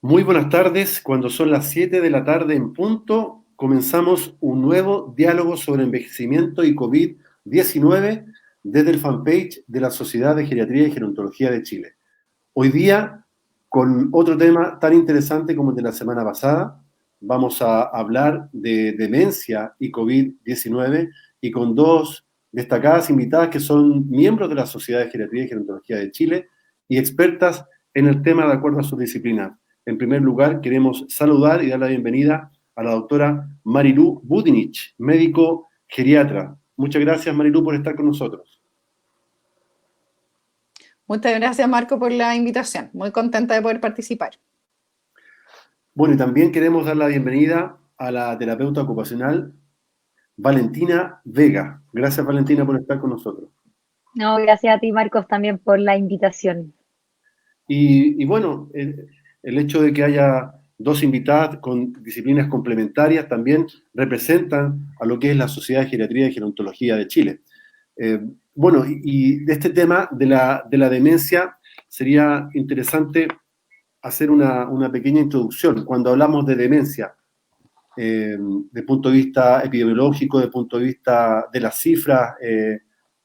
Muy buenas tardes. Cuando son las 7 de la tarde en punto, comenzamos un nuevo diálogo sobre envejecimiento y COVID-19 desde el fanpage de la Sociedad de Geriatría y Gerontología de Chile. Hoy día, con otro tema tan interesante como el de la semana pasada, vamos a hablar de demencia y COVID-19 y con dos destacadas invitadas que son miembros de la Sociedad de Geriatría y Gerontología de Chile y expertas en el tema de acuerdo a su disciplina. En primer lugar, queremos saludar y dar la bienvenida a la doctora Marilú Budinich, médico geriatra. Muchas gracias, Marilú, por estar con nosotros. Muchas gracias, Marco, por la invitación. Muy contenta de poder participar. Bueno, y también queremos dar la bienvenida a la terapeuta ocupacional Valentina Vega. Gracias, Valentina, por estar con nosotros. No, gracias a ti, Marcos, también por la invitación. Y bueno, el hecho de que haya dos invitadas con disciplinas complementarias también representan a lo que es la Sociedad de Geriatría y Gerontología de Chile. Bueno, y de este tema de la demencia sería interesante hacer una pequeña introducción. Cuando hablamos de demencia, de punto de vista epidemiológico, de punto de vista de las cifras,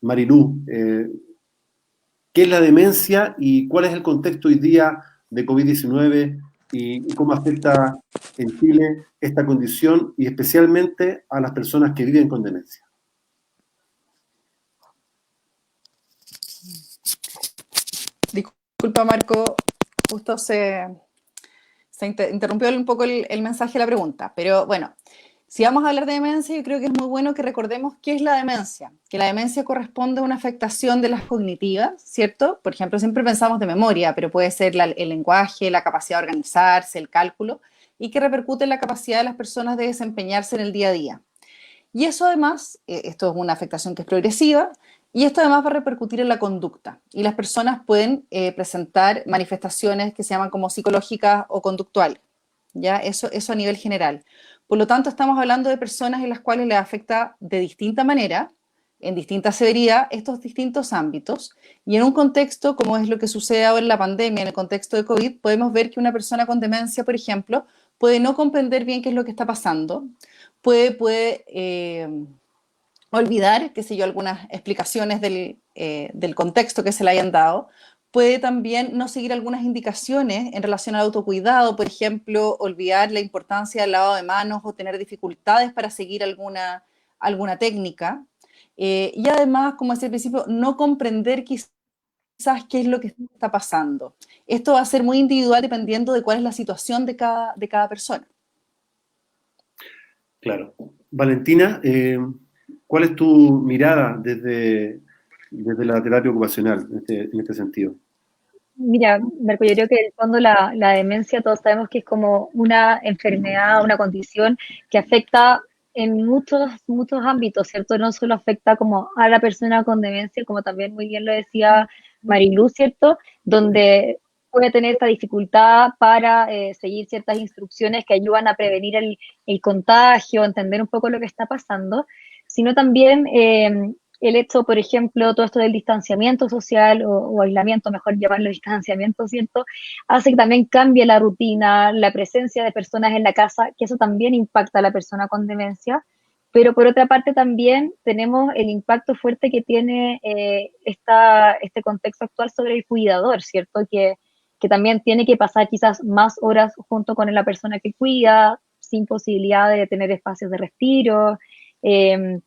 Marilú, ¿qué es la demencia y cuál es el contexto hoy día de COVID-19 y cómo afecta en Chile esta condición y especialmente a las personas que viven con demencia? Disculpa, Marco, justo se interrumpió un poco el mensaje de la pregunta, pero bueno, si vamos a hablar de demencia, yo creo que es muy bueno que recordemos qué es la demencia, que la demencia corresponde a una afectación de las cognitivas, ¿cierto? Por ejemplo, siempre pensamos de memoria, pero puede ser el lenguaje, la capacidad de organizarse, el cálculo, y que repercute en la capacidad de las personas de desempeñarse en el día a día. Y eso además, esto es una afectación que es progresiva, y esto además va a repercutir en la conducta. Y las personas pueden presentar manifestaciones que se llaman como psicológicas o conductuales. ¿Ya? Eso a nivel general. Por lo tanto, estamos hablando de personas en las cuales les afecta de distinta manera, en distinta severidad, estos distintos ámbitos. Y en un contexto, como es lo que sucede ahora en la pandemia, en el contexto de COVID, podemos ver que una persona con demencia, por ejemplo, puede no comprender bien qué es lo que está pasando, puede olvidar, qué sé yo, algunas explicaciones del contexto que se le hayan dado, puede también no seguir algunas indicaciones en relación al autocuidado, por ejemplo, olvidar la importancia del lavado de manos o tener dificultades para seguir alguna técnica. Y además, como decía al principio, no comprender quizás qué es lo que está pasando. Esto va a ser muy individual dependiendo de cuál es la situación de cada persona. Claro. Valentina, ¿cuál es tu mirada desde la terapia ocupacional en este sentido? Mira, Marco, yo creo que en el fondo la demencia todos sabemos que es como una enfermedad, una condición que afecta en muchos ámbitos, ¿cierto? No solo afecta como a la persona con demencia, como también muy bien lo decía Marilú, ¿cierto? Donde puede tener esta dificultad para seguir ciertas instrucciones que ayudan a prevenir el contagio, entender un poco lo que está pasando, sino también el hecho, por ejemplo, todo esto del distanciamiento social o aislamiento, mejor llamarlo distanciamiento, ¿cierto? Hace que también cambie la rutina, la presencia de personas en la casa, que eso también impacta a la persona con demencia. Pero por otra parte también tenemos el impacto fuerte que tiene este contexto actual sobre el cuidador, ¿cierto? Que también tiene que pasar quizás más horas junto con la persona que cuida, sin posibilidad de tener espacios de respiro. Eh,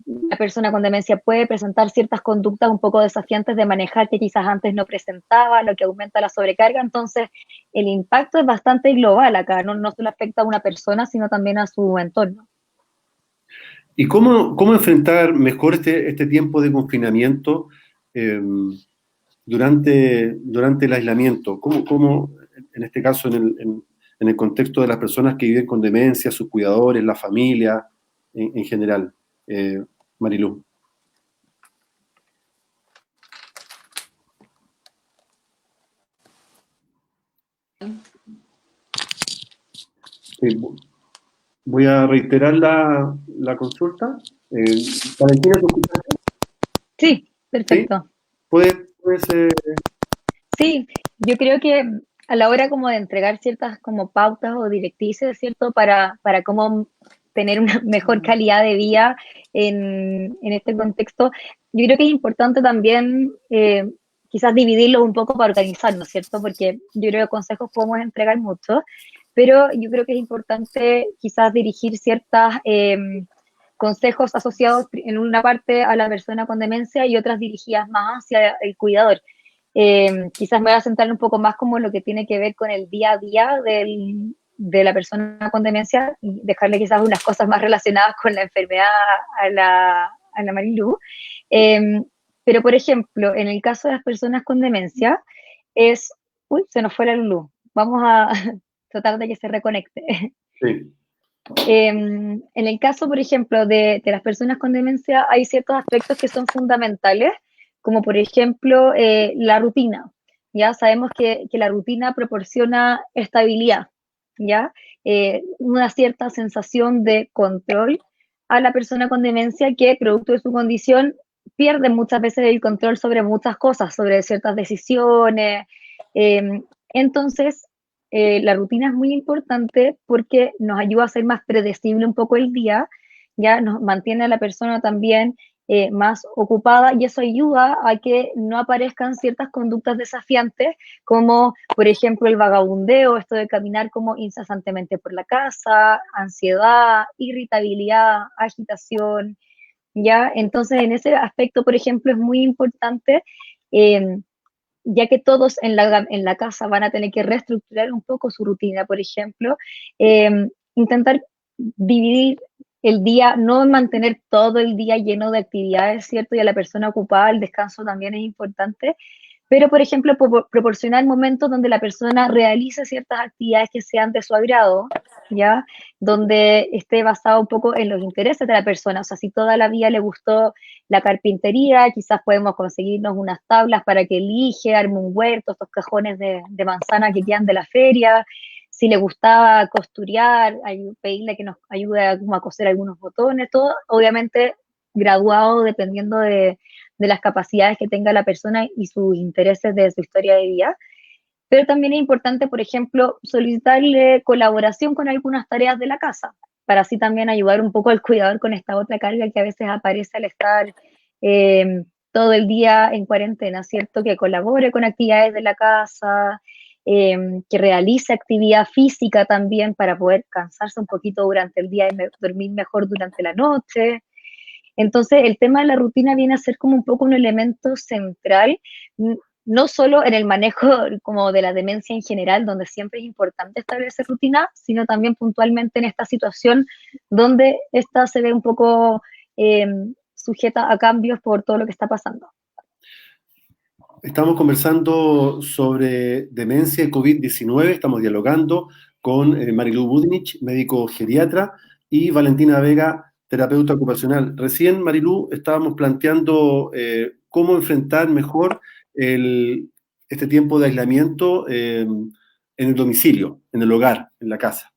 la persona con demencia puede presentar ciertas conductas un poco desafiantes de manejar que quizás antes no presentaba, lo que aumenta la sobrecarga. Entonces, el impacto es bastante global acá, no solo afecta a una persona, sino también a su entorno. ¿Y cómo enfrentar mejor este tiempo de confinamiento eh, durante el aislamiento? ¿Cómo, en este caso, en el contexto de las personas que viven con demencia, sus cuidadores, la familia, en general? Marilú. Sí, voy a reiterar la consulta. Valentina, ¿tú escuchas? Sí, ¿Sí? perfecto. ¿Puedes Sí, yo creo que a la hora como de entregar ciertas como pautas o directrices, ¿cierto? Para cómo tener una mejor calidad de vida en este contexto, yo creo que es importante también quizás dividirlo un poco para organizarnos, ¿cierto? Porque yo creo que consejos podemos entregar muchos, pero yo creo que es importante quizás dirigir ciertas consejos asociados en una parte a la persona con demencia y otras dirigidas más hacia el cuidador. Quizás me voy a centrar un poco más como lo que tiene que ver con el día a día de la persona con demencia y dejarle quizás unas cosas más relacionadas con la enfermedad a la Marilu. Eh, pero, por ejemplo, en el caso de las personas con demencia, es, uy, se nos fue la luz. Vamos a tratar de que se reconecte. Sí, En el caso, por ejemplo, de las personas con demencia, hay ciertos aspectos que son fundamentales, como por ejemplo la rutina. Ya sabemos que la rutina proporciona estabilidad, ¿ya? Una cierta sensación de control a la persona con demencia que, producto de su condición, pierde muchas veces el control sobre muchas cosas, sobre ciertas decisiones. Eh, entonces, la rutina es muy importante porque nos ayuda a ser más predecible un poco el día, ya nos mantiene a la persona también más ocupada y eso ayuda a que no aparezcan ciertas conductas desafiantes como por ejemplo el vagabundeo, esto de caminar como incesantemente por la casa, ansiedad, irritabilidad, agitación, ya entonces en ese aspecto por ejemplo es muy importante eh, ya que todos en la casa van a tener que reestructurar un poco su rutina, por ejemplo, intentar dividir el día, no mantener todo el día lleno de actividades, ¿cierto? Y a la persona ocupada, el descanso también es importante, pero, por ejemplo, proporcionar momentos donde la persona realice ciertas actividades que sean de su agrado, ¿ya? Donde esté basado un poco en los intereses de la persona. O sea, si toda la vida le gustó la carpintería, quizás podemos conseguirnos unas tablas para que elige, arme un huerto, estos cajones de manzana que quedan de la feria. Si le gustaba costurear, pedirle que nos ayude a coser algunos botones, todo obviamente graduado dependiendo de las capacidades que tenga la persona y sus intereses de su historia de vida. Pero también es importante, por ejemplo, solicitarle colaboración con algunas tareas de la casa, para así también ayudar un poco al cuidador con esta otra carga que a veces aparece al estar todo el día en cuarentena, ¿cierto? Que colabore con actividades de la casa, que realice actividad física también para poder cansarse un poquito durante el día y dormir mejor durante la noche. Entonces, el tema de la rutina viene a ser como un poco un elemento central, no solo en el manejo como de la demencia en general, donde siempre es importante establecer rutina, sino también puntualmente en esta situación donde esta se ve un poco eh, sujeta a cambios por todo lo que está pasando. estamos conversando sobre demencia y COVID-19, estamos dialogando con Marilu Budnich, médico geriatra, y Valentina Vega, terapeuta ocupacional. Recién, Marilu, estábamos planteando cómo enfrentar mejor este tiempo de aislamiento en el domicilio, en el hogar, en la casa.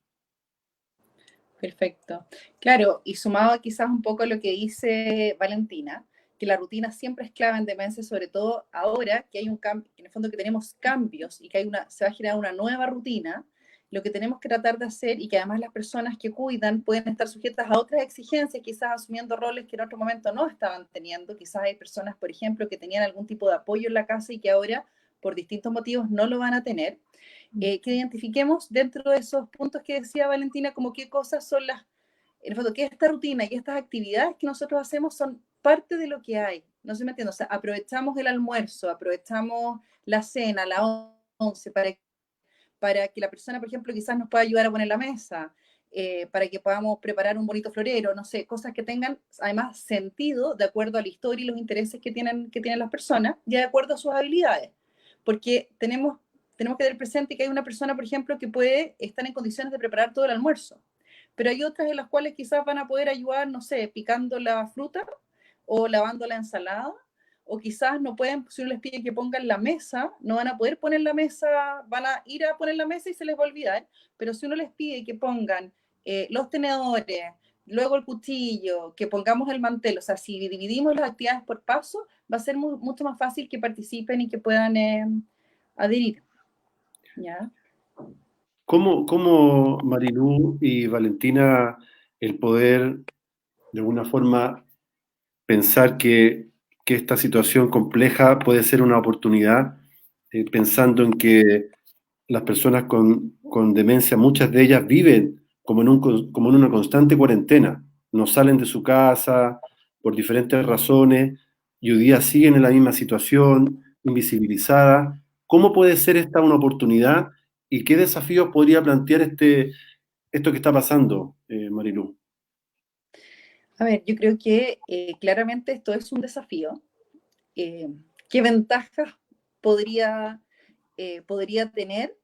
Perfecto. Claro, y sumado quizás un poco a lo que dice Valentina, que la rutina siempre es clave en demencia, sobre todo ahora que hay un cambio, en el fondo que tenemos cambios y que se va a generar una nueva rutina, lo que tenemos que tratar de hacer y que además las personas que cuidan pueden estar sujetas a otras exigencias, quizás asumiendo roles que en otro momento no estaban teniendo. Quizás hay personas, por ejemplo, que tenían algún tipo de apoyo en la casa y que ahora, por distintos motivos, no lo van a tener. Que identifiquemos dentro de esos puntos que decía Valentina, como qué cosas son en el fondo, que esta rutina y estas actividades que nosotros hacemos son parte de lo que hay. No sé si me entiendo, o sea, aprovechamos el almuerzo, aprovechamos la cena, la once, para que la persona, por ejemplo, quizás nos pueda ayudar a poner la mesa, para que podamos preparar un bonito florero, no sé, cosas que tengan además sentido de acuerdo a la historia y los intereses que tienen las personas y de acuerdo a sus habilidades. Porque tenemos que tener presente que hay una persona, por ejemplo, que puede estar en condiciones de preparar todo el almuerzo, pero hay otras en las cuales quizás van a poder ayudar, no sé, picando la fruta o lavando la ensalada, o quizás no pueden, si uno les pide que pongan la mesa, no van a poder poner la mesa, van a ir a poner la mesa y se les va a olvidar, pero si uno les pide que pongan los tenedores, luego el cuchillo, que pongamos el mantel, o sea, si dividimos las actividades por paso, va a ser mucho más fácil que participen y que puedan adherir. ¿Ya? ¿Cómo, Marilú y Valentina, el poder de alguna forma pensar que esta situación compleja puede ser una oportunidad, pensando en que las personas con demencia, muchas de ellas viven como en una constante cuarentena, no salen de su casa por diferentes razones y hoy día siguen en la misma situación, invisibilizada? ¿Cómo puede ser esta una oportunidad y qué desafíos podría plantear esto que está pasando, Marilú? A ver, yo creo que claramente esto es un desafío. Eh, ¿Qué ventajas podría, podría tener?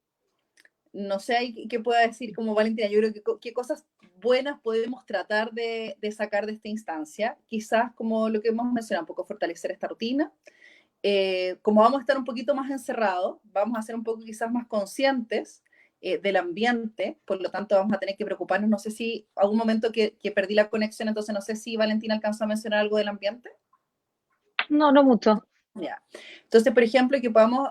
No sé qué pueda decir como Valentina. Yo creo que qué cosas buenas podemos tratar de sacar de esta instancia. Quizás, como lo que hemos mencionado, un poco fortalecer esta rutina. Como vamos a estar un poquito más encerrados, vamos a ser un poco quizás más conscientes del ambiente, por lo tanto vamos a tener que preocuparnos. No sé si algún momento que perdí la conexión, entonces no sé si Valentina alcanzó a mencionar algo del ambiente. No, no mucho. Ya. Entonces, por ejemplo, que podamos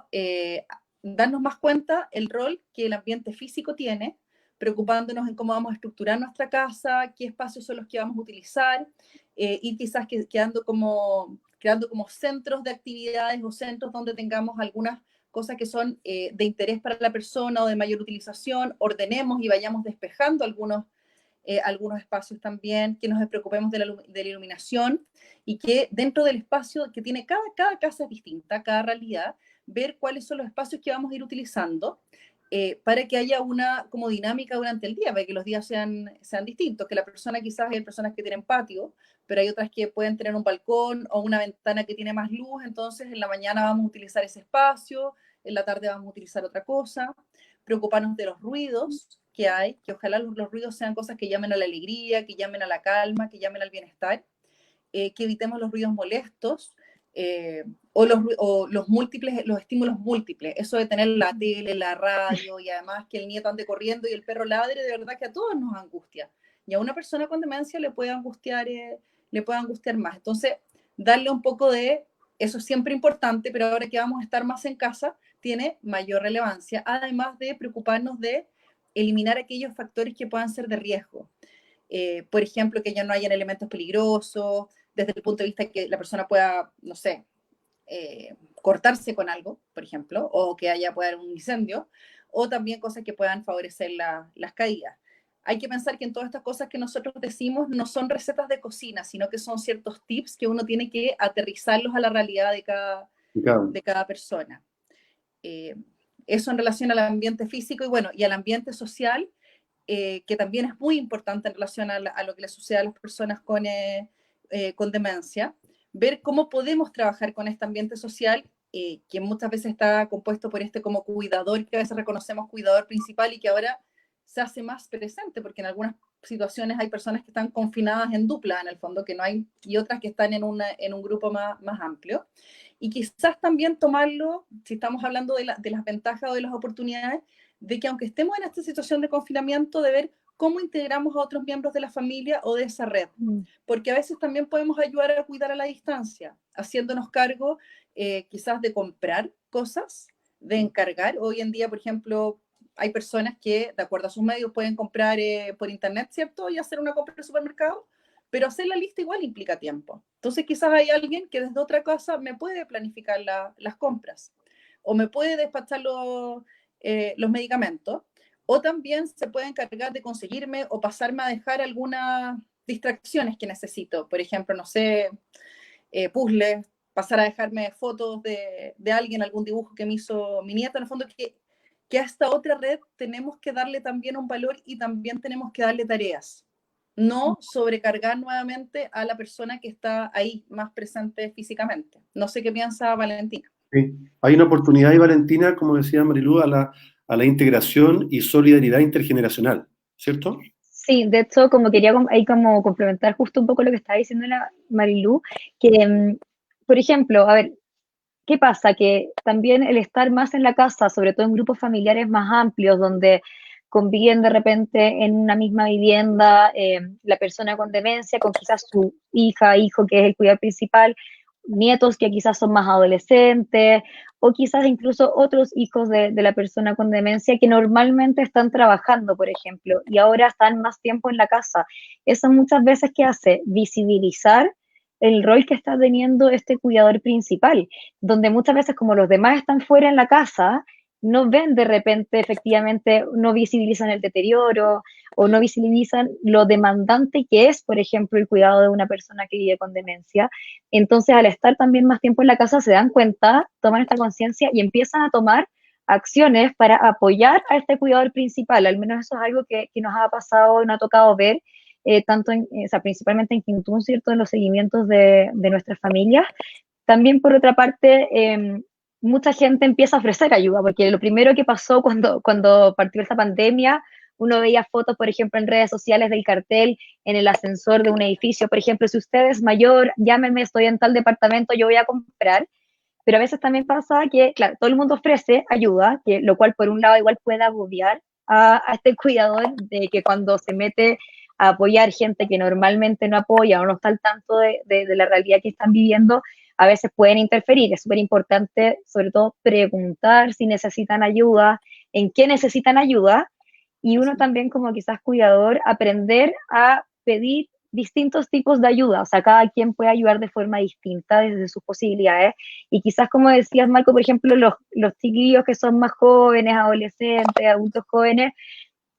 darnos más cuenta el rol que el ambiente físico tiene, preocupándonos en cómo vamos a estructurar nuestra casa, qué espacios son los que vamos a utilizar, y quizás creando como centros de actividades o centros donde tengamos algunas cosas que son de interés para la persona o de mayor utilización, ordenemos y vayamos despejando algunos espacios también, que nos preocupemos de la iluminación y que dentro del espacio que tiene cada casa es distinta, cada realidad, ver cuáles son los espacios que vamos a ir utilizando para que haya una como dinámica durante el día, para que los días sean distintos, que la persona quizás hay personas que tienen patio, pero hay otras que pueden tener un balcón o una ventana que tiene más luz, entonces en la mañana vamos a utilizar ese espacio, en la tarde vamos a utilizar otra cosa, preocuparnos de los ruidos que hay, que ojalá los ruidos sean cosas que llamen a la alegría, que llamen a la calma, que llamen al bienestar, que evitemos los ruidos molestos o los múltiples, los estímulos múltiples, eso de tener la tele, la radio y además que el nieto ande corriendo y el perro ladre, de verdad que a todos nos angustia. Y a una persona con demencia le puede angustiar más. Entonces, darle un poco de, eso es siempre importante, pero ahora que vamos a estar más en casa, tiene mayor relevancia, además de preocuparnos de eliminar aquellos factores que puedan ser de riesgo. Por ejemplo, que ya no hayan elementos peligrosos, desde el punto de vista que la persona pueda, no sé, cortarse con algo, por ejemplo, o que pueda haber un incendio, o también cosas que puedan favorecer las caídas. Hay que pensar que en todas estas cosas que nosotros decimos no son recetas de cocina, sino que son ciertos tips que uno tiene que aterrizarlos a la realidad Claro. de cada persona. Eh, Eso en relación al ambiente físico y bueno, y al ambiente social, que también es muy importante en relación a lo que le sucede a las personas con demencia, ver cómo podemos trabajar con este ambiente social, que muchas veces está compuesto por este como cuidador, que a veces reconocemos cuidador principal y que ahora se hace más presente, porque en algunas situaciones hay personas que están confinadas en dupla, en el fondo, que no hay, y otras que están en un grupo más amplio. Y quizás también tomarlo, si estamos hablando de las ventajas o de las oportunidades, de que aunque estemos en esta situación de confinamiento, de ver cómo integramos a otros miembros de la familia o de esa red. Porque a veces también podemos ayudar a cuidar a la distancia, haciéndonos cargo quizás de comprar cosas, de encargar. Hoy en día, por ejemplo, hay personas que, de acuerdo a sus medios, pueden comprar por internet, ¿cierto? Y hacer una compra en el supermercado, pero hacer la lista igual implica tiempo. Entonces quizás hay alguien que desde otra casa me puede planificar las compras o me puede despachar los medicamentos, o también se puede encargar de conseguirme o pasarme a dejar algunas distracciones que necesito. Por ejemplo, no sé, puzzles, pasar a dejarme fotos de alguien, algún dibujo que me hizo mi nieta, en el fondo que a esta otra red tenemos que darle también un valor y también tenemos que darle tareas. No sobrecargar nuevamente a la persona que está ahí más presente físicamente. No sé qué piensa Valentina. Sí. Hay una oportunidad ahí, Valentina, como decía Marilú, a la integración y solidaridad intergeneracional, ¿cierto? Sí, de hecho, como quería ahí como complementar justo un poco lo que estaba diciendo la Marilú, que, por ejemplo, a ver, ¿qué pasa? Que también el estar más en la casa, sobre todo en grupos familiares más amplios, donde conviven de repente en una misma vivienda la persona con demencia, con quizás su hija, hijo, que es el cuidador principal, nietos que quizás son más adolescentes, o quizás incluso otros hijos de la persona con demencia que normalmente están trabajando, por ejemplo, y ahora están más tiempo en la casa. Eso muchas veces, ¿qué hace? Visibilizar el rol que está teniendo este cuidador principal, donde muchas veces como los demás están fuera en la casa, no ven de repente, efectivamente, no visibilizan el deterioro o no visibilizan lo demandante que es, por ejemplo, el cuidado de una persona que vive con demencia. Entonces, al estar también más tiempo en la casa, se dan cuenta, toman esta conciencia y empiezan a tomar acciones para apoyar a este cuidador principal. Al menos eso es algo que nos ha pasado, nos ha tocado ver, tanto o sea, principalmente en Quintún, ¿cierto?, en los seguimientos de nuestras familias. También, por otra parte, mucha gente empieza a ofrecer ayuda, porque lo primero que pasó cuando partió esta pandemia, uno veía fotos, por ejemplo, en redes sociales del cartel en el ascensor de un edificio, por ejemplo, si usted es mayor, llámeme, estoy en tal departamento, yo voy a comprar. Pero a veces también pasa que, claro, todo el mundo ofrece ayuda, lo cual por un lado igual puede agobiar a este cuidador de que cuando se mete a apoyar gente que normalmente no apoya o no está al tanto de la realidad que están viviendo, a veces pueden interferir. Es súper importante, sobre todo, preguntar si necesitan ayuda, en qué necesitan ayuda, y uno también como quizás cuidador, aprender a pedir distintos tipos de ayuda, o sea, cada quien puede ayudar de forma distinta desde sus posibilidades, y quizás como decías, Marco, por ejemplo, los chiquillos que son más jóvenes, adolescentes, adultos jóvenes,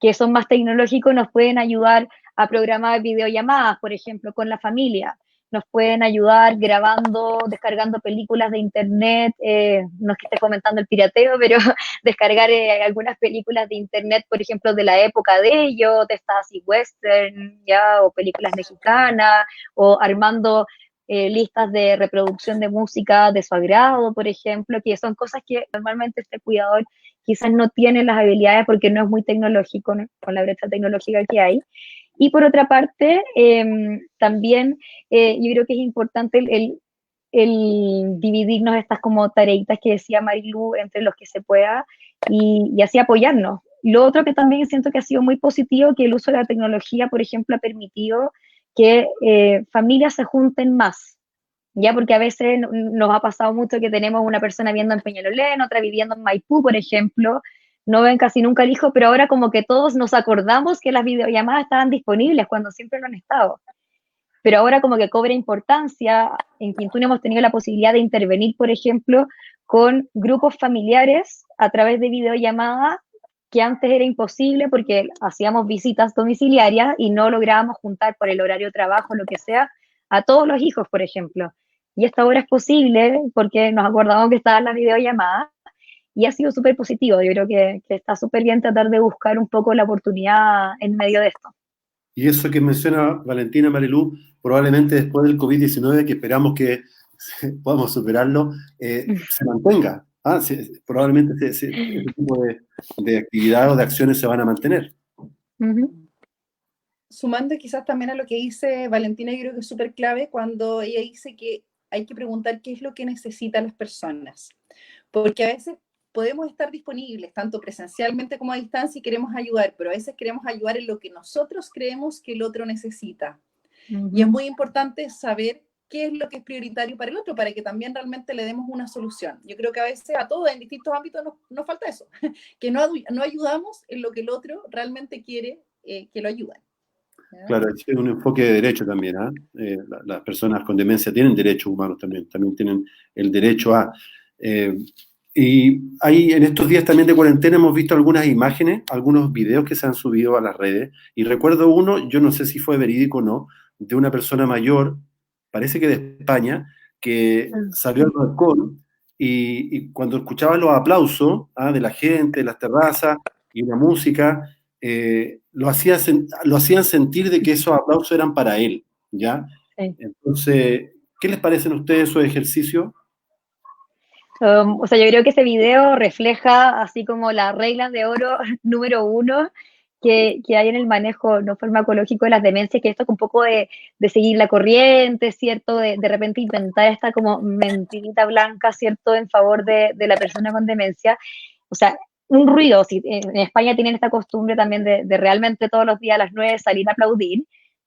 que son más tecnológicos, nos pueden ayudar a programar videollamadas, por ejemplo, con la familia. Nos pueden ayudar grabando, descargando películas de internet, no es que esté comentando el pirateo, pero descargar algunas películas de internet, por ejemplo, de la época de ellos, de estas así western, ya, o películas mexicanas, o armando listas de reproducción de música de su agrado, por ejemplo, que son cosas que normalmente este cuidador quizás no tiene las habilidades porque no es muy tecnológico, ¿no?, con la brecha tecnológica que hay. Y por otra parte, también yo creo que es importante el dividirnos estas como tareitas que decía Marilu entre los que se pueda y así apoyarnos. Lo otro que también siento que ha sido muy positivo, que el uso de la tecnología, por ejemplo, ha permitido que familias se junten más, ya, porque a veces nos ha pasado mucho que tenemos una persona viviendo en Peñalolén, otra viviendo en Maipú, por ejemplo, no ven casi nunca al hijo, pero ahora como que todos nos acordamos que las videollamadas estaban disponibles cuando siempre no han estado. Pero ahora como que cobra importancia. En Quintún hemos tenido la posibilidad de intervenir, por ejemplo, con grupos familiares a través de videollamadas, que antes era imposible porque hacíamos visitas domiciliarias y no lográbamos juntar por el horario de trabajo, lo que sea, a todos los hijos, por ejemplo. Y esta ahora es posible porque nos acordamos que estaban las videollamadas y ha sido súper positivo. Yo creo que está súper bien tratar de buscar un poco la oportunidad en medio de esto. Y eso que menciona Valentina Marilú, probablemente después del COVID-19, que esperamos que podamos superarlo, se mantenga. ¿Ah? Probablemente ese tipo de actividades o de acciones se van a mantener. Sumando quizás también a lo que dice Valentina, yo creo que es súper clave cuando ella dice que hay que preguntar qué es lo que necesitan las personas. Porque a veces podemos estar disponibles, tanto presencialmente como a distancia, y queremos ayudar, pero a veces queremos ayudar en lo que nosotros creemos que el otro necesita. Y es muy importante saber qué es lo que es prioritario para el otro, para que también realmente le demos una solución. Yo creo que a veces a todos, en distintos ámbitos, nos falta eso, que no ayudamos en lo que el otro realmente quiere que lo ayuden. Claro, es un enfoque de derecho también. Las personas con demencia tienen derechos humanos también tienen el derecho a... y ahí en estos días también de cuarentena hemos visto algunas imágenes, algunos videos que se han subido a las redes, y recuerdo uno, yo no sé si fue verídico o no, de una persona mayor, parece que de España, que salió al balcón y cuando escuchaba los aplausos de la gente, de las terrazas y la música, lo hacían sentir de que esos aplausos eran para él, ¿ya? Sí. Entonces, ¿qué les parecen a ustedes esos ejercicios? O sea, yo creo que ese video refleja así como la regla de oro número 1 que hay en el manejo no farmacológico de las demencias, que esto es un poco de seguir la corriente, ¿cierto? De repente inventar esta como mentirita blanca, ¿cierto? En favor de la persona con demencia. O sea, un ruido. Si en España tienen esta costumbre también de realmente todos los días a las 9 salir a aplaudir.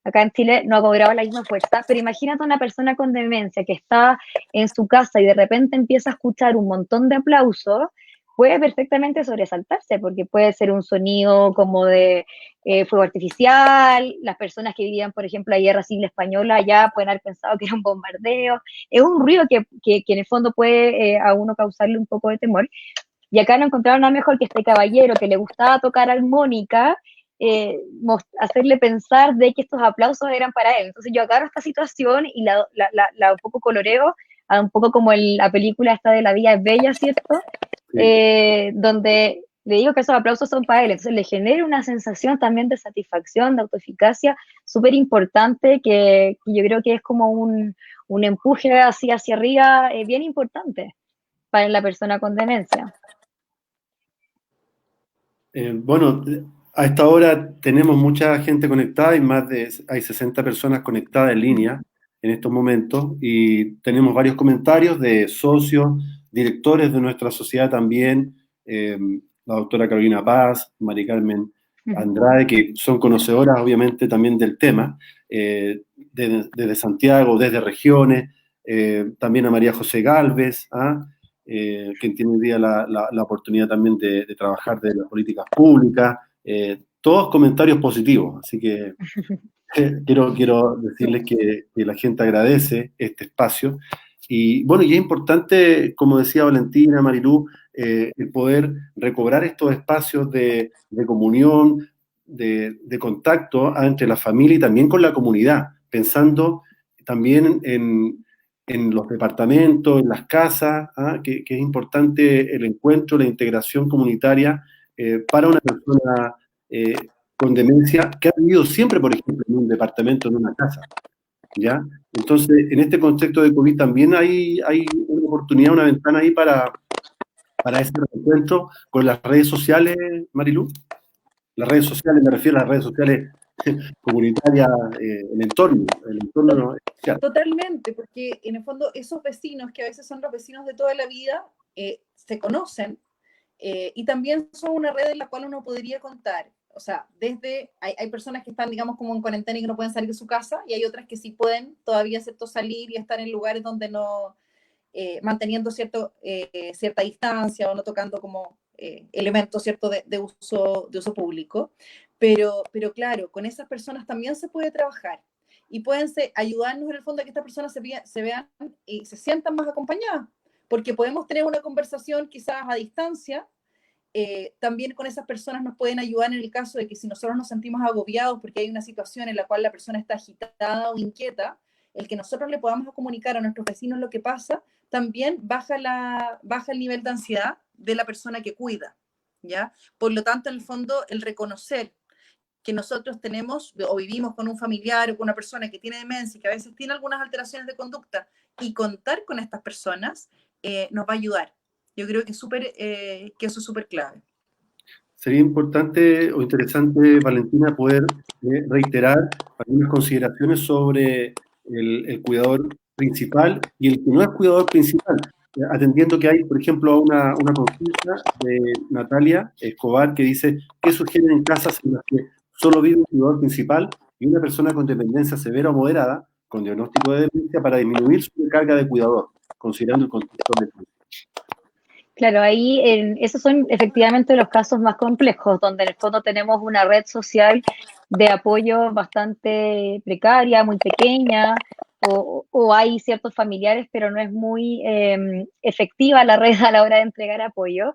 acá en Chile no ha cobrado la misma fuerza, pero imagínate una persona con demencia que está en su casa y de repente empieza a escuchar un montón de aplausos, puede perfectamente sobresaltarse, porque puede ser un sonido como de fuego artificial, las personas que vivían, por ejemplo, la guerra civil española ya pueden haber pensado que era un bombardeo, es un ruido que en el fondo puede a uno causarle un poco de temor. Y acá no encontraron nada mejor que este caballero que le gustaba tocar armónica, hacerle pensar de que estos aplausos eran para él. Entonces yo agarro esta situación y la un poco coloreo, un poco como la película esta de La vida es bella, ¿cierto? Sí. Donde le digo que esos aplausos son para él. Entonces le genera una sensación también de satisfacción, de autoeficacia, súper importante, que yo creo que es como un empuje hacia arriba bien importante para la persona con demencia. Bueno, a esta hora tenemos mucha gente conectada, hay 60 personas conectadas en línea en estos momentos y tenemos varios comentarios de socios, directores de nuestra sociedad también, la doctora Carolina Paz, Mari Carmen Andrade, que son conocedoras obviamente también del tema, desde Santiago, desde regiones, también a María José Galvez, quien tiene hoy día la oportunidad también de trabajar de las políticas públicas, todos comentarios positivos, así que quiero decirles que la gente agradece este espacio. Y bueno, y es importante, como decía Valentina, Marilú, el poder recobrar estos espacios de comunión, de contacto entre la familia y también con la comunidad, pensando también en los departamentos, en las casas, que es importante el encuentro, la integración comunitaria para una persona con demencia que ha vivido siempre, por ejemplo, en un departamento, en una casa, ¿ya? Entonces, en este contexto de COVID también hay una oportunidad, una ventana ahí para ese encuentro con las redes sociales, Marilu. Las redes sociales, me refiero a las redes sociales comunitarias, el entorno social. Totalmente, porque en el fondo esos vecinos, que a veces son los vecinos de toda la vida, se conocen y también son una red en la cual uno podría contar. O sea, hay personas que están, digamos, como en cuarentena y que no pueden salir de su casa, y hay otras que sí pueden todavía, ¿cierto?, salir y estar en lugares donde no, manteniendo cierta distancia o no tocando como elementos, ¿cierto?, de uso público. Pero claro, con esas personas también se puede trabajar y pueden ayudarnos en el fondo a que estas personas se vean y se sientan más acompañadas, porque podemos tener una conversación quizás a distancia. También con esas personas nos pueden ayudar en el caso de que si nosotros nos sentimos agobiados porque hay una situación en la cual la persona está agitada o inquieta, el que nosotros le podamos comunicar a nuestros vecinos lo que pasa, también baja el nivel de ansiedad de la persona que cuida, ¿ya? Por lo tanto, en el fondo, el reconocer que nosotros tenemos o vivimos con un familiar o con una persona que tiene demencia y que a veces tiene algunas alteraciones de conducta, y contar con estas personas nos va a ayudar. Yo creo que eso es súper clave. Sería importante o interesante, Valentina, poder reiterar algunas consideraciones sobre el cuidador principal y el que no es cuidador principal, atendiendo que hay, por ejemplo, una consulta de Natalia Escobar que dice: ¿qué sugieren en casas en las que solo vive un cuidador principal y una persona con dependencia severa o moderada, con diagnóstico de demencia, para disminuir su carga de cuidador, considerando el contexto de crisis? Claro, ahí esos son efectivamente los casos más complejos, donde en el fondo tenemos una red social de apoyo bastante precaria, muy pequeña, o hay ciertos familiares, pero no es muy efectiva la red a la hora de entregar apoyo.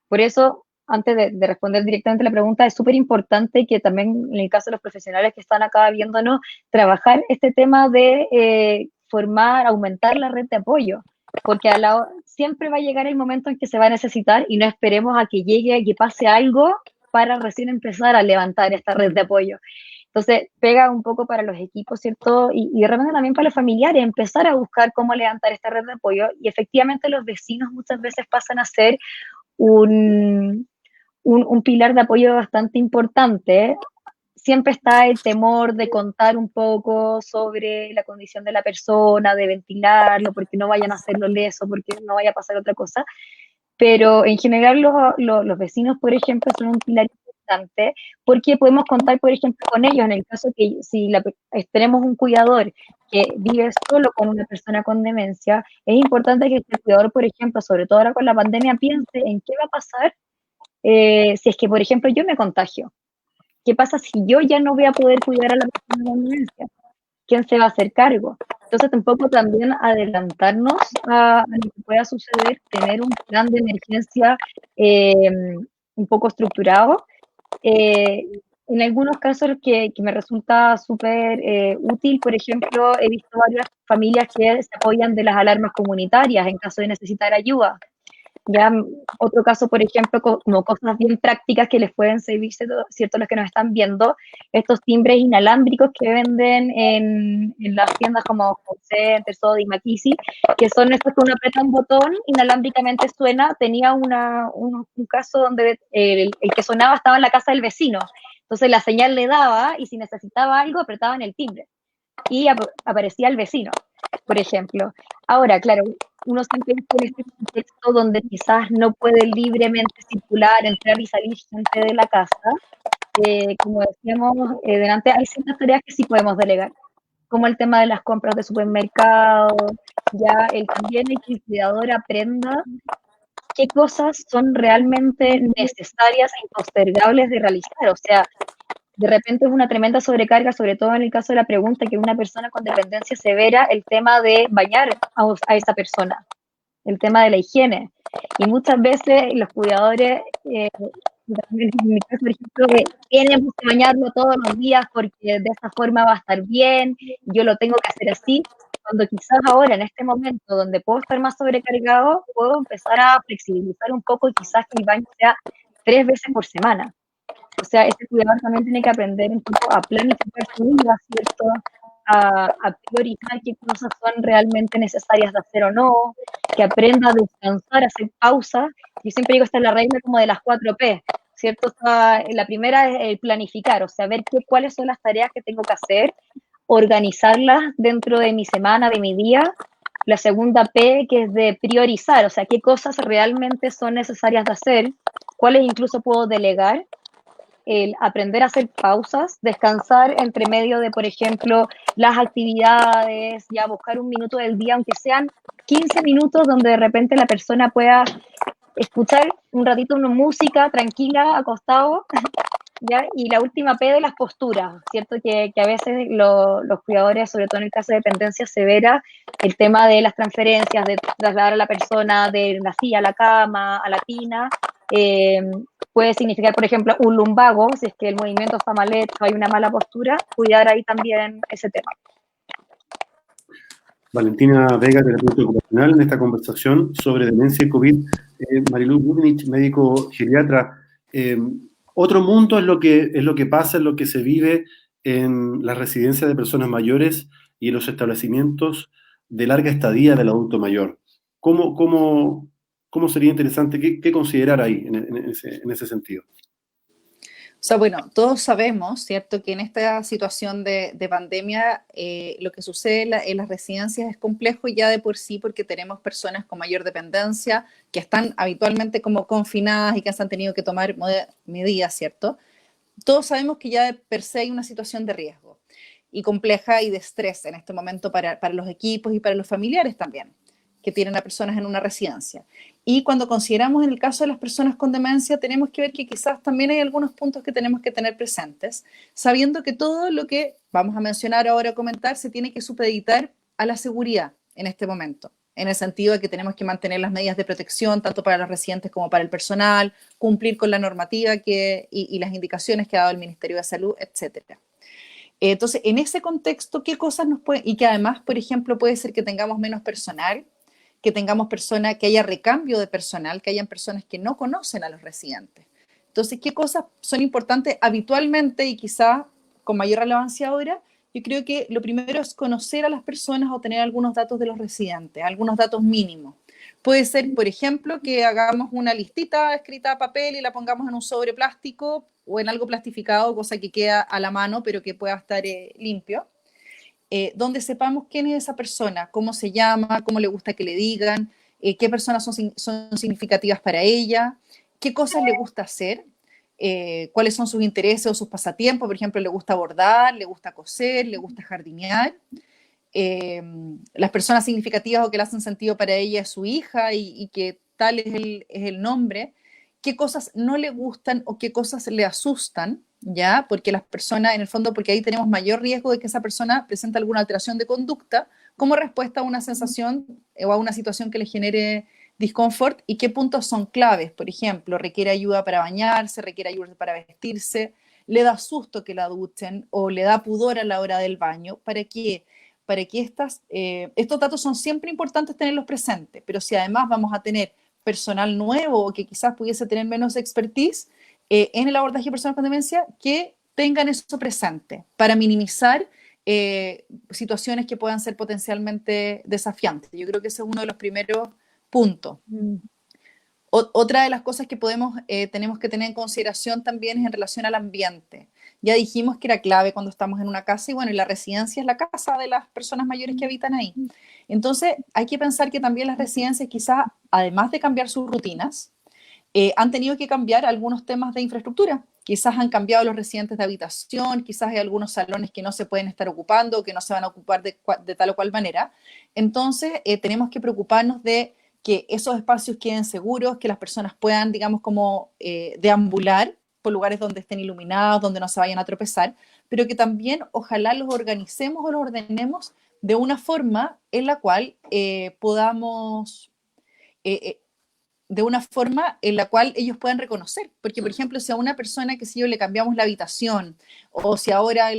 Por eso, antes de responder directamente la pregunta, es súper importante que también en el caso de los profesionales que están acá viéndonos, trabajar este tema de formar, aumentar la red de apoyo, porque siempre va a llegar el momento en que se va a necesitar y no esperemos a que llegue, a que pase algo para recién empezar a levantar esta red de apoyo. Entonces, pega un poco para los equipos, ¿cierto? Y de repente también para los familiares, empezar a buscar cómo levantar esta red de apoyo. Y efectivamente los vecinos muchas veces pasan a ser un pilar de apoyo bastante importante. Siempre está el temor de contar un poco sobre la condición de la persona, de ventilarlo, porque no vayan a hacerlo leso, porque no vaya a pasar otra cosa. Pero en general los vecinos, por ejemplo, son un pilar importante porque podemos contar, por ejemplo, con ellos en el caso que si tenemos un cuidador que vive solo con una persona con demencia, es importante que este cuidador, por ejemplo, sobre todo ahora con la pandemia, piense en qué va a pasar si es que, por ejemplo, yo me contagio. ¿Qué pasa si yo ya no voy a poder cuidar a la persona con demencia? ¿Quién se va a hacer cargo? Entonces, tampoco también adelantarnos a lo que pueda suceder, tener un plan de emergencia un poco estructurado. En algunos casos que me resulta súper útil, por ejemplo, he visto varias familias que se apoyan de las alarmas comunitarias en caso de necesitar ayuda. Ya otro caso, por ejemplo, como cosas bien prácticas que les pueden servir, ¿cierto? Los que nos están viendo, estos timbres inalámbricos que venden en las tiendas como Home Center, Sodi, Makisi, que son estos que uno aprieta un botón, inalámbricamente suena. Tenía un caso donde el que sonaba estaba en la casa del vecino, entonces la señal le daba y si necesitaba algo apretaban el timbre y aparecía el vecino, por ejemplo. Ahora, claro, uno siempre en este contexto donde quizás no puede libremente circular, entrar y salir gente de la casa, como decíamos delante, hay ciertas tareas que sí podemos delegar, como el tema de las compras de supermercado, ya también el que el cuidador aprenda qué cosas son realmente necesarias e impostergables de realizar. O sea, de repente es una tremenda sobrecarga, sobre todo en el caso de la pregunta que una persona con dependencia severa, el tema de bañar a esa persona, el tema de la higiene. Y muchas veces los cuidadores, en mi caso, por ejemplo, tienen que bañarlo todos los días porque de esa forma va a estar bien, yo lo tengo que hacer así, cuando quizás ahora, en este momento, donde puedo estar más sobrecargado, puedo empezar a flexibilizar un poco y quizás que el baño sea 3 veces por semana. O sea, este cuidador también tiene que aprender un poco a planificar su vida, ¿cierto? A priorizar qué cosas son realmente necesarias de hacer o no, que aprenda a descansar, a hacer pausas. Yo siempre digo, esta es la regla como de las 4P, ¿cierto? O sea, la primera es el planificar, o sea, ver cuáles son las tareas que tengo que hacer, organizarlas dentro de mi semana, de mi día. La segunda P, que es de priorizar, o sea, qué cosas realmente son necesarias de hacer, cuáles incluso puedo delegar, el aprender a hacer pausas, descansar entre medio de, por ejemplo, las actividades, ya buscar un minuto del día, aunque sean 15 minutos donde de repente la persona pueda escuchar un ratito una música tranquila, acostado, ¿ya? Y la última P de las posturas, ¿cierto? Que a veces los cuidadores, sobre todo en el caso de dependencia severa, el tema de las transferencias, de trasladar a la persona de la silla a la cama, a la tina, eh, puede significar, por ejemplo, un lumbago, si es que el movimiento está mal hecho, hay una mala postura, cuidar ahí también ese tema. Valentina Vega, terapeuta ocupacional, en esta conversación sobre demencia y COVID. Mariluz Burnich, médico geriatra. Otro mundo es lo que pasa, es lo que se vive en las residencias de personas mayores y en los establecimientos de larga estadía del adulto mayor. ¿Cómo sería interesante, qué considerar ahí en ese sentido? O sea, bueno, todos sabemos, ¿cierto?, que en esta situación de pandemia lo que sucede en las residencias es complejo ya de por sí porque tenemos personas con mayor dependencia que están habitualmente como confinadas y que se han tenido que tomar medidas, ¿cierto? Todos sabemos que ya de per se hay una situación de riesgo y compleja y de estrés en este momento para los equipos y para los familiares también que tienen a personas en una residencia. Y cuando consideramos en el caso de las personas con demencia, tenemos que ver que quizás también hay algunos puntos que tenemos que tener presentes, sabiendo que todo lo que vamos a mencionar ahora, comentar, se tiene que supeditar a la seguridad en este momento, en el sentido de que tenemos que mantener las medidas de protección, tanto para los residentes como para el personal, cumplir con la normativa y las indicaciones que ha dado el Ministerio de Salud, etcétera. Entonces, en ese contexto, ¿qué cosas nos pueden...? Y que además, por ejemplo, puede ser que tengamos menos personal, que tengamos personas, que haya recambio de personal, que hayan personas que no conocen a los residentes. Entonces, ¿qué cosas son importantes habitualmente y quizá con mayor relevancia ahora? Yo creo que lo primero es conocer a las personas o tener algunos datos de los residentes, algunos datos mínimos. Puede ser, por ejemplo, que hagamos una listita escrita a papel y la pongamos en un sobre plástico o en algo plastificado, cosa que queda a la mano, pero que pueda estar limpio. Donde sepamos quién es esa persona, cómo se llama, cómo le gusta que le digan, qué personas son significativas para ella, qué cosas le gusta hacer, cuáles son sus intereses o sus pasatiempos. Por ejemplo, le gusta bordar, le gusta coser, le gusta jardinear. Las personas significativas o que le hacen sentido para ella es su hija y que tal es el nombre. Qué cosas no le gustan o qué cosas le asustan, ¿ya? Porque las personas, en el fondo, porque ahí tenemos mayor riesgo de que esa persona presente alguna alteración de conducta como respuesta a una sensación o a una situación que le genere discomfort, y qué puntos son claves. Por ejemplo, requiere ayuda para bañarse, requiere ayuda para vestirse, le da susto que la duchen o le da pudor a la hora del baño. ¿Para qué? Para que estos datos son siempre importantes tenerlos presentes, pero si además vamos a tener personal nuevo o que quizás pudiese tener menos expertise en el abordaje de personas con demencia, que tengan eso presente para minimizar situaciones que puedan ser potencialmente desafiantes. Yo creo que ese es uno de los primeros puntos. Otra de las cosas que tenemos que tener en consideración también es en relación al ambiente. Ya dijimos que era clave cuando estamos en una casa, y bueno, y la residencia es la casa de las personas mayores que habitan ahí. Entonces, hay que pensar que también las residencias, quizás, además de cambiar sus rutinas, han tenido que cambiar algunos temas de infraestructura. Quizás han cambiado los residentes de habitación, quizás hay algunos salones que no se pueden estar ocupando, que no se van a ocupar de tal o cual manera. Entonces, tenemos que preocuparnos de que esos espacios queden seguros, que las personas puedan, digamos, como deambular por lugares donde estén iluminados, donde no se vayan a tropezar, pero que también ojalá los organicemos o los ordenemos de una forma en la cual podamos, de una forma en la cual ellos puedan reconocer. Porque, por ejemplo, si a una persona, que si yo, le cambiamos la habitación, o si ahora,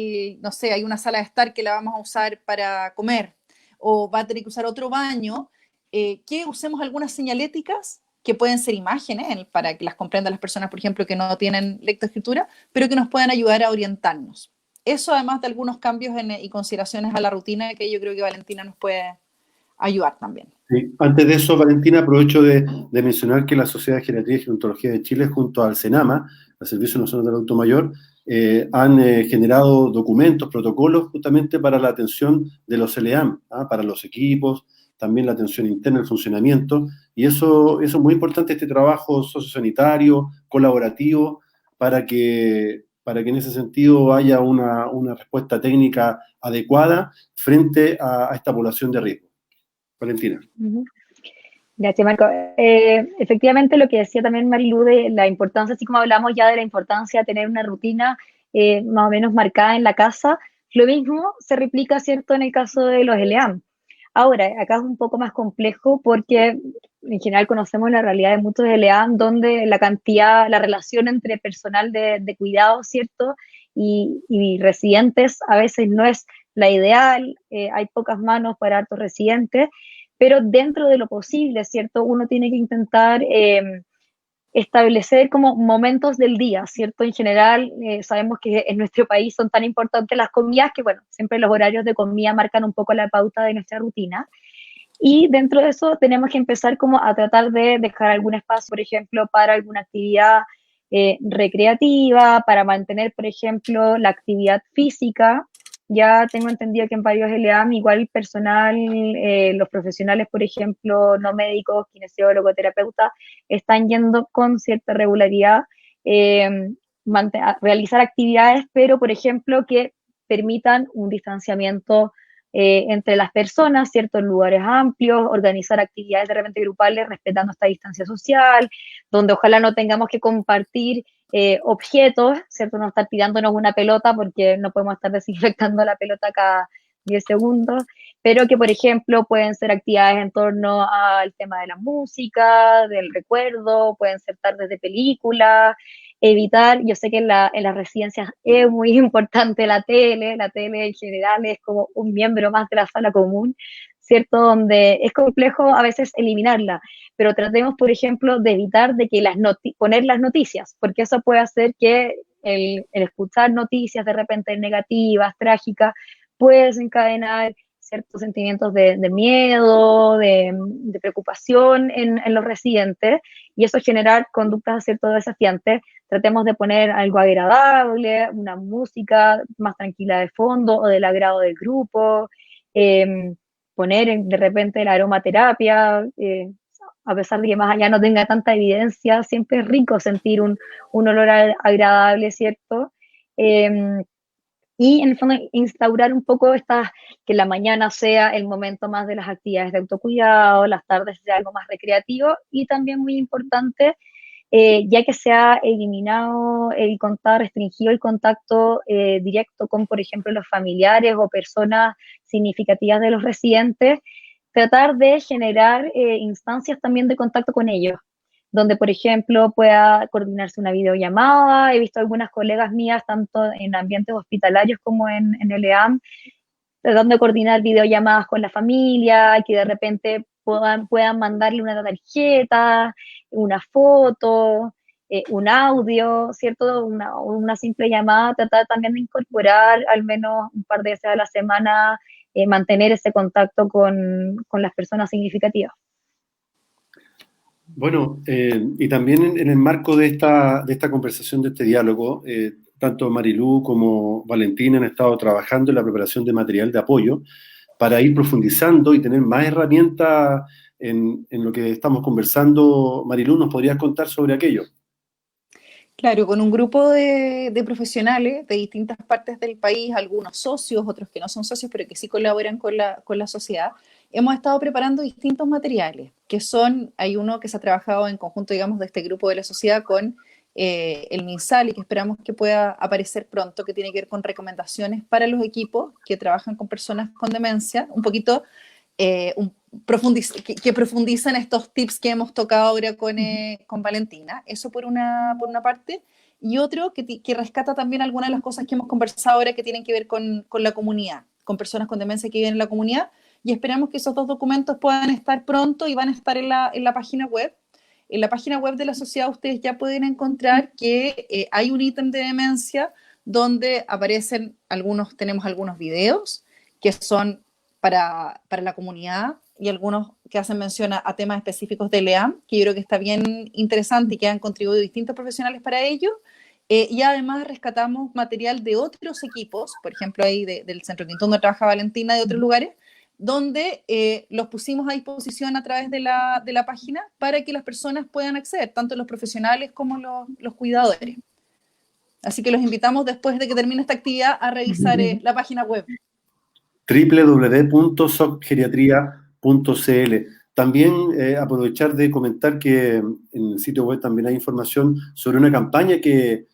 no sé, hay una sala de estar que la vamos a usar para comer, o va a tener que usar otro baño, que usemos algunas señaléticas que pueden ser imágenes para que las comprendan las personas, por ejemplo, que no tienen lectoescritura, pero que nos puedan ayudar a orientarnos. Eso, además de algunos cambios y consideraciones a la rutina, que yo creo que Valentina nos puede ayudar también. Sí. Antes de eso, Valentina, aprovecho de mencionar que la Sociedad de Geriatría y Gerontología de Chile, junto al CENAMA, el Servicio Nacional del Adulto Mayor, han generado documentos, protocolos justamente para la atención de los LEAM, para los equipos, también la atención interna, el funcionamiento, y eso es muy importante, este trabajo sociosanitario, colaborativo, para que en ese sentido haya una respuesta técnica adecuada frente a esta población de riesgo. Valentina. Gracias, Marco. Efectivamente, lo que decía también Marilu de la importancia, así como hablamos ya de la importancia de tener una rutina más o menos marcada en la casa, lo mismo se replica, ¿cierto?, en el caso de los LEAM. Ahora, acá es un poco más complejo porque en general conocemos la realidad de muchos LEAM donde la relación entre personal de cuidado, ¿cierto?, y residentes a veces no es la ideal, hay pocas manos para hartos residentes, pero dentro de lo posible, ¿cierto? Uno tiene que intentar establecer como momentos del día, ¿cierto? En general, sabemos que en nuestro país son tan importantes las comidas que, bueno, siempre los horarios de comida marcan un poco la pauta de nuestra rutina. Y dentro de eso tenemos que empezar como a tratar de dejar algún espacio, por ejemplo, para alguna actividad recreativa, para mantener, por ejemplo, la actividad física. Ya tengo entendido que en varios LEAM, igual personal, los profesionales, por ejemplo, no médicos, kinesiólogos, terapeutas, están yendo con cierta regularidad a realizar actividades, pero, por ejemplo, que permitan un distanciamiento entre las personas, ciertos lugares amplios, organizar actividades de repente grupales respetando esta distancia social, donde ojalá no tengamos que compartir objetos, ¿cierto? No estar tirándonos una pelota porque no podemos estar desinfectando la pelota cada 10 segundos, pero que, por ejemplo, pueden ser actividades en torno al tema de la música, del recuerdo, pueden ser tardes de película, evitar, yo sé que en las residencias es muy importante la tele en general es como un miembro más de la sala común, ¿cierto? Donde es complejo a veces eliminarla, pero tratemos, por ejemplo, de evitar de que poner las noticias, porque eso puede hacer que el escuchar noticias de repente negativas, trágicas, puede desencadenar ciertos sentimientos de miedo, de preocupación en los residentes, y eso generar conductas, ¿cierto?, desafiantes. Tratemos de poner algo agradable, una música más tranquila de fondo o del agrado del grupo, poner de repente la aromaterapia, a pesar de que más allá no tenga tanta evidencia, siempre es rico sentir un olor agradable, ¿cierto? Y en el fondo instaurar un poco que la mañana sea el momento más de las actividades de autocuidado, las tardes sea algo más recreativo y también muy importante, ya que se ha eliminado restringido el contacto directo con, por ejemplo, los familiares o personas significativas de los residentes, tratar de generar instancias también de contacto con ellos, donde, por ejemplo, pueda coordinarse una videollamada. He visto algunas colegas mías, tanto en ambientes hospitalarios como en el EAM, tratando de coordinar videollamadas con la familia, que de repente puedan mandarle una tarjeta, una foto, un audio, ¿cierto? Una simple llamada, tratar también de incorporar al menos un par de veces a la semana, mantener ese contacto con las personas significativas. Bueno, y también en el marco de esta conversación, de este diálogo, tanto Marilú como Valentina han estado trabajando en la preparación de material de apoyo para ir profundizando y tener más herramientas en lo que estamos conversando. Marilú, ¿nos podrías contar sobre aquello? Claro, con un grupo de profesionales de distintas partes del país, algunos socios, otros que no son socios, pero que sí colaboran con la sociedad, hemos estado preparando distintos materiales, hay uno que se ha trabajado en conjunto, digamos, de este grupo de la sociedad con el MinSal y que esperamos que pueda aparecer pronto, que tiene que ver con recomendaciones para los equipos que trabajan con personas con demencia, un poquito que profundizan estos tips que hemos tocado ahora con Valentina. Eso por una parte. Y otro que rescata también algunas de las cosas que hemos conversado ahora que tienen que ver con la comunidad, con personas con demencia que viven en la comunidad. Y esperamos que esos dos documentos puedan estar pronto y van a estar en la página web. En la página web de la sociedad ustedes ya pueden encontrar que hay un ítem de demencia donde aparecen tenemos algunos videos que son para la comunidad y algunos que hacen mención a temas específicos de LEAM, que yo creo que está bien interesante y que han contribuido distintos profesionales para ello. Y además rescatamos material de otros equipos, por ejemplo, ahí del Centro Quintón donde trabaja Valentina, de otros lugares, donde los pusimos a disposición a través de la página para que las personas puedan acceder, tanto los profesionales como los cuidadores. Así que los invitamos después de que termine esta actividad a revisar la página web. www.socgeriatría.cl. También aprovechar de comentar que en el sitio web también hay información sobre una campaña que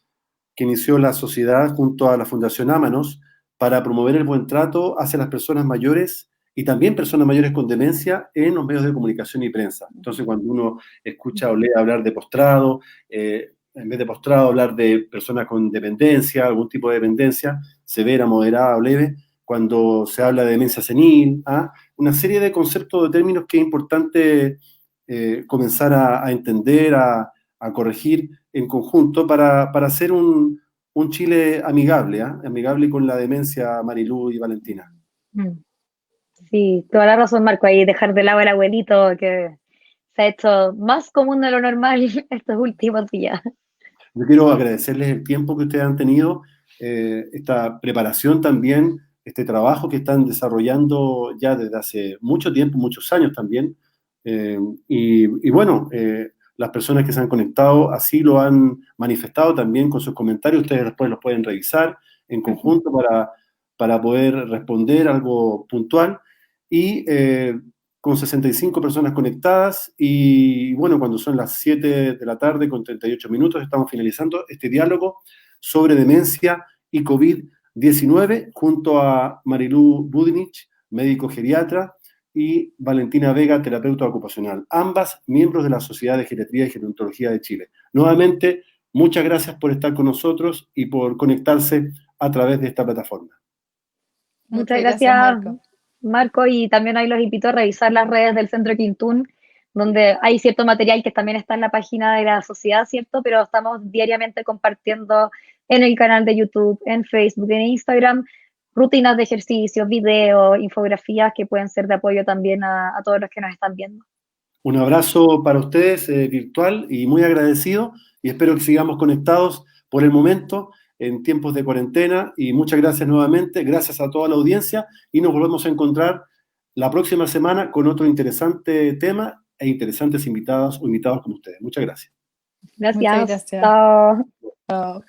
inició la sociedad junto a la Fundación Ámanos para promover el buen trato hacia las personas mayores y también personas mayores con demencia en los medios de comunicación y prensa. Entonces, cuando uno escucha o lee hablar de postrado, en vez de postrado, hablar de personas con dependencia, algún tipo de dependencia, severa, moderada o leve, cuando se habla de demencia senil, una serie de conceptos, de términos que es importante comenzar a entender, a corregir en conjunto para hacer un Chile amigable, amigable con la demencia, Marilú y Valentina. Sí, toda la razón, Marco, ahí dejar de lado el abuelito que se ha hecho más común de lo normal estos últimos días. Yo quiero agradecerles el tiempo que ustedes han tenido, esta preparación también, este trabajo que están desarrollando ya desde hace mucho tiempo, muchos años también. Y bueno, las personas que se han conectado así lo han manifestado también con sus comentarios. Ustedes después los pueden revisar en conjunto para poder responder algo puntual. Y con 65 personas conectadas y bueno, cuando son las 7 de la tarde con 38 minutos estamos finalizando este diálogo sobre demencia y COVID-19 junto a Marilú Budinich, médico geriatra, y Valentina Vega, terapeuta ocupacional, ambas miembros de la Sociedad de Geriatría y Gerontología de Chile. Nuevamente, muchas gracias por estar con nosotros y por conectarse a través de esta plataforma. Muchas gracias, Marco, y también ahí los invito a revisar las redes del Centro Quintún, donde hay cierto material que también está en la página de la sociedad, ¿cierto? Pero estamos diariamente compartiendo en el canal de YouTube, en Facebook, en Instagram, rutinas de ejercicios, videos, infografías que pueden ser de apoyo también a todos los que nos están viendo. Un abrazo para ustedes virtual y muy agradecido, y espero que sigamos conectados por el momento en tiempos de cuarentena, y muchas gracias nuevamente, gracias a toda la audiencia, y nos volvemos a encontrar la próxima semana con otro interesante tema e interesantes invitados o invitados como ustedes. Muchas gracias. Muchas Gracias. gracias. Chao. Chao.